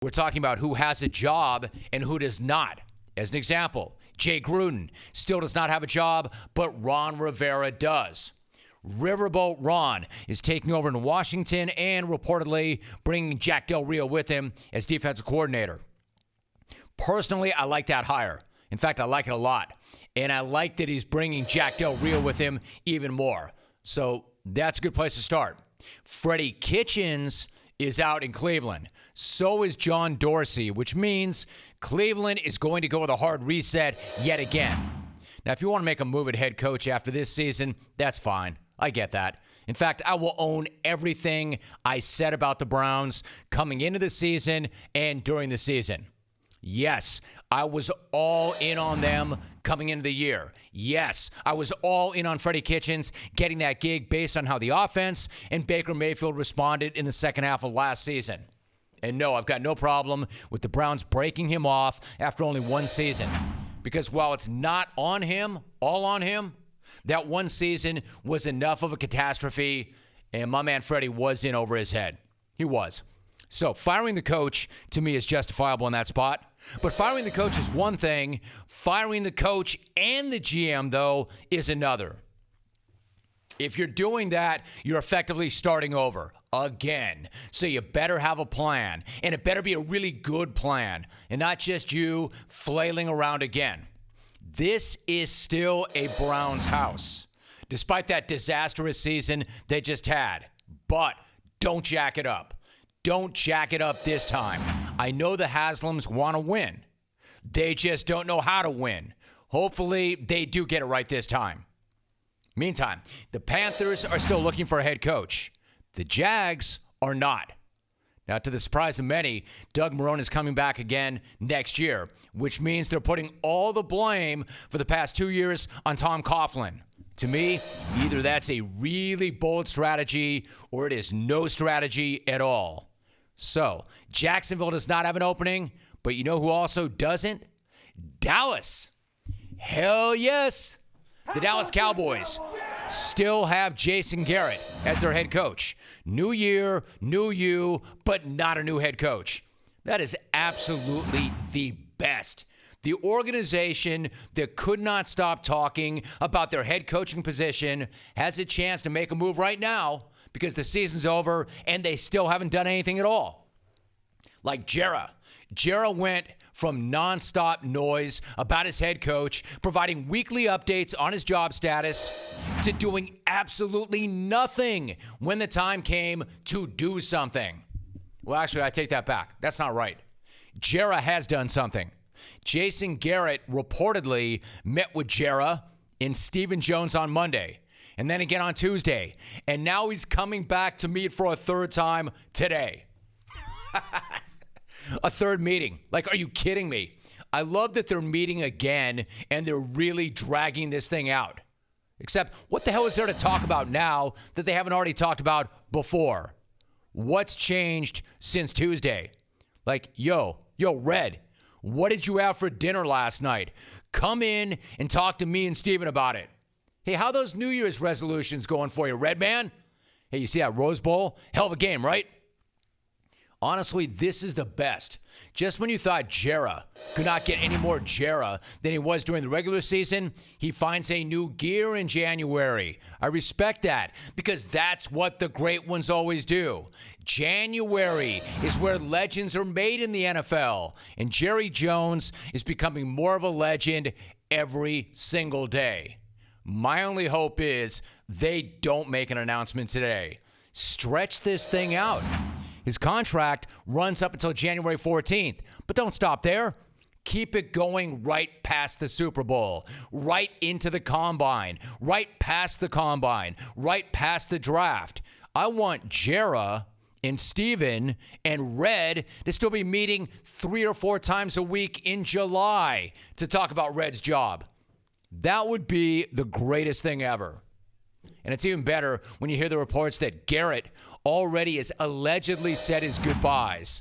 We're talking about who has a job and who does not. As an example, Jay Gruden still does not have a job, but Ron Rivera does. Riverboat Ron is taking over in Washington and reportedly bringing Jack Del Rio with him as defensive coordinator. Personally, I like that hire. In fact, I like it a lot. And I like that he's bringing Jack Del Rio with him even more. So that's a good place to start. Freddie Kitchens is out in Cleveland. So is John Dorsey, which means Cleveland is going to go with a hard reset yet again. Now, if you want to make a move at head coach after this season, that's fine. I get that. In fact, I will own everything I said about the Browns coming into the season and during the season. Yes, I was all in on them coming into the year. Yes, I was all in on Freddie Kitchens getting that gig based on how the offense and Baker Mayfield responded in the second half of last season. And no, I've got no problem with the Browns breaking him off after only one season. Because while it's not on him, all on him, that one season was enough of a catastrophe, and my man Freddie was in over his head. He was. So firing the coach, to me, is justifiable in that spot. But firing the coach is one thing. Firing the coach and the GM, though, is another. If you're doing that, you're effectively starting over again. So you better have a plan, and it better be a really good plan, and not just you flailing around again. This is still a Browns house, despite that disastrous season they just had. But don't jack it up. Don't jack it up this time. I know the Haslams want to win. They just don't know how to win. Hopefully, they do get it right this time. Meantime, the Panthers are still looking for a head coach. The Jags are not. Now, to the surprise of many, Doug Marrone is coming back again next year, which means they're putting all the blame for the past 2 years on Tom Coughlin. To me, either that's a really bold strategy or it is no strategy at all. So, Jacksonville does not have an opening, but you know who also doesn't? Dallas. Hell yes. The Dallas Cowboys still have Jason Garrett as their head coach. New year, new you, but not a new head coach. That is absolutely the best. The organization that could not stop talking about their head coaching position has a chance to make a move right now because the season's over and they still haven't done anything at all. Like Jera. Jera went from nonstop noise about his head coach, providing weekly updates on his job status, to doing absolutely nothing when the time came to do something. Well, actually, I take that back. That's not right. Jera has done something. Jason Garrett reportedly met with Jera and Stephen Jones on Monday, and then again on Tuesday. And now he's coming back to meet for a third time today. A third meeting. Like, are you kidding me? I love that they're meeting again and they're really dragging this thing out. Except, what the hell is there to talk about now that they haven't already talked about before? What's changed since Tuesday? Like, yo, Red, what did you have for dinner last night? Come in and talk to me and Steven about it. Hey, how those New Year's resolutions going for you, Red Man? Hey, you see that Rose Bowl? Hell of a game, right? Honestly, this is the best. Just when you thought Jera could not get any more Jera than he was during the regular season, he finds a new gear in January. I respect that because that's what the great ones always do. January is where legends are made in the NFL, and Jerry Jones is becoming more of a legend every single day. My only hope is they don't make an announcement today. Stretch this thing out. His contract runs up until January 14th, but don't stop there. Keep it going right past the Super Bowl, right into the Combine, right past the Combine, right past the draft. I want Jera and Steven and Red to still be meeting 3 or 4 times a week in July to talk about Red's job. That would be the greatest thing ever. And it's even better when you hear the reports that Garrett already has allegedly said his goodbyes.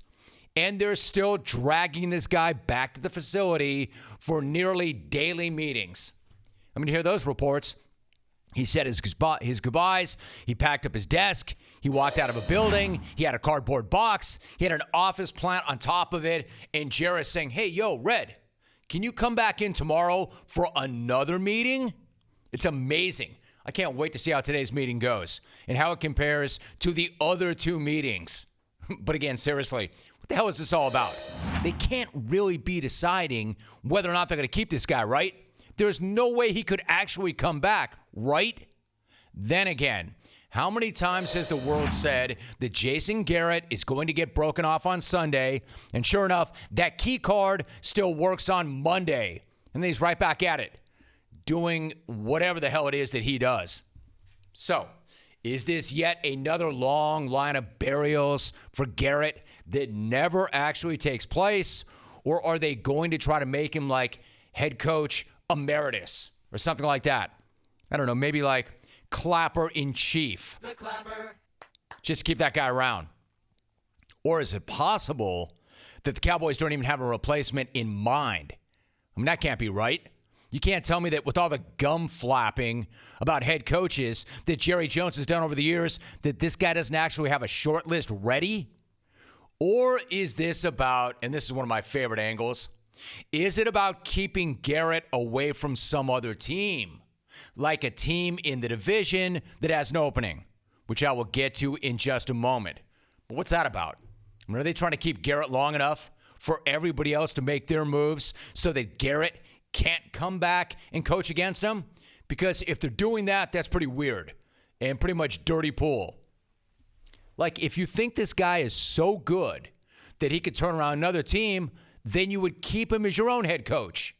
And they're still dragging this guy back to the facility for nearly daily meetings. I'm going to hear those reports. He said his goodbyes. He packed up his desk. He walked out of a building. He had a cardboard box. He had an office plant on top of it. And Jerry's saying, hey, yo, Red, can you come back in tomorrow for another meeting? It's amazing. I can't wait to see how today's meeting goes and how it compares to the other two meetings. But again, seriously, what the hell is this all about? They can't really be deciding whether or not they're going to keep this guy, right? There's no way he could actually come back, right? Then again, how many times has the world said that Jason Garrett is going to get broken off on Sunday? And sure enough, that key card still works on Monday. And then he's right back at it, doing whatever the hell it is that he does. So, is this yet another long line of burials for Garrett that never actually takes place? Or are they going to try to make him like head coach emeritus or something like that? I don't know, maybe like Clapper in chief. The Clapper. Just keep that guy around. Or is it possible that the Cowboys don't even have a replacement in mind? I mean, that can't be right. You can't tell me that with all the gum flapping about head coaches that Jerry Jones has done over the years, that this guy doesn't actually have a short list ready? Or is this about, and this is one of my favorite angles, is it about keeping Garrett away from some other team? Like a team in the division that has an opening, which I will get to in just a moment. But what's that about? I mean, are they trying to keep Garrett long enough for everybody else to make their moves so that Garrett can't come back and coach against them? Because if they're doing that, that's pretty weird and pretty much dirty pool. Like, if you think this guy is so good that he could turn around another team, then you would keep him as your own head coach.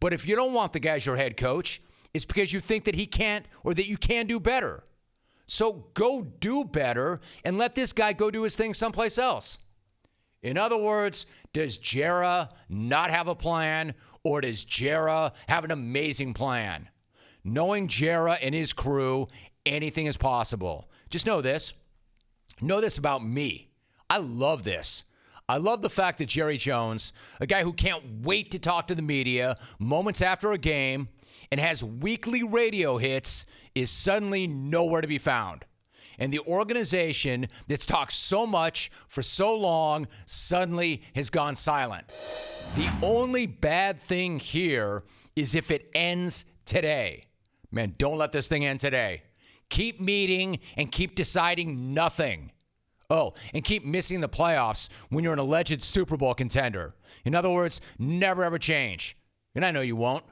But if you don't want the guy as your head coach, it's because you think that he can't or that you can do better. So go do better and let this guy go do his thing someplace else. In other words, does Jera not have a plan, or does Jera have an amazing plan? Knowing Jera and his crew, anything is possible. Just know this. Know this about me. I love this. I love the fact that Jerry Jones, a guy who can't wait to talk to the media moments after a game and has weekly radio hits, is suddenly nowhere to be found. And the organization that's talked so much for so long suddenly has gone silent. The only bad thing here is if it ends today. Man, don't let this thing end today. Keep meeting and keep deciding nothing. Oh, and keep missing the playoffs when you're an alleged Super Bowl contender. In other words, never ever change. And I know you won't.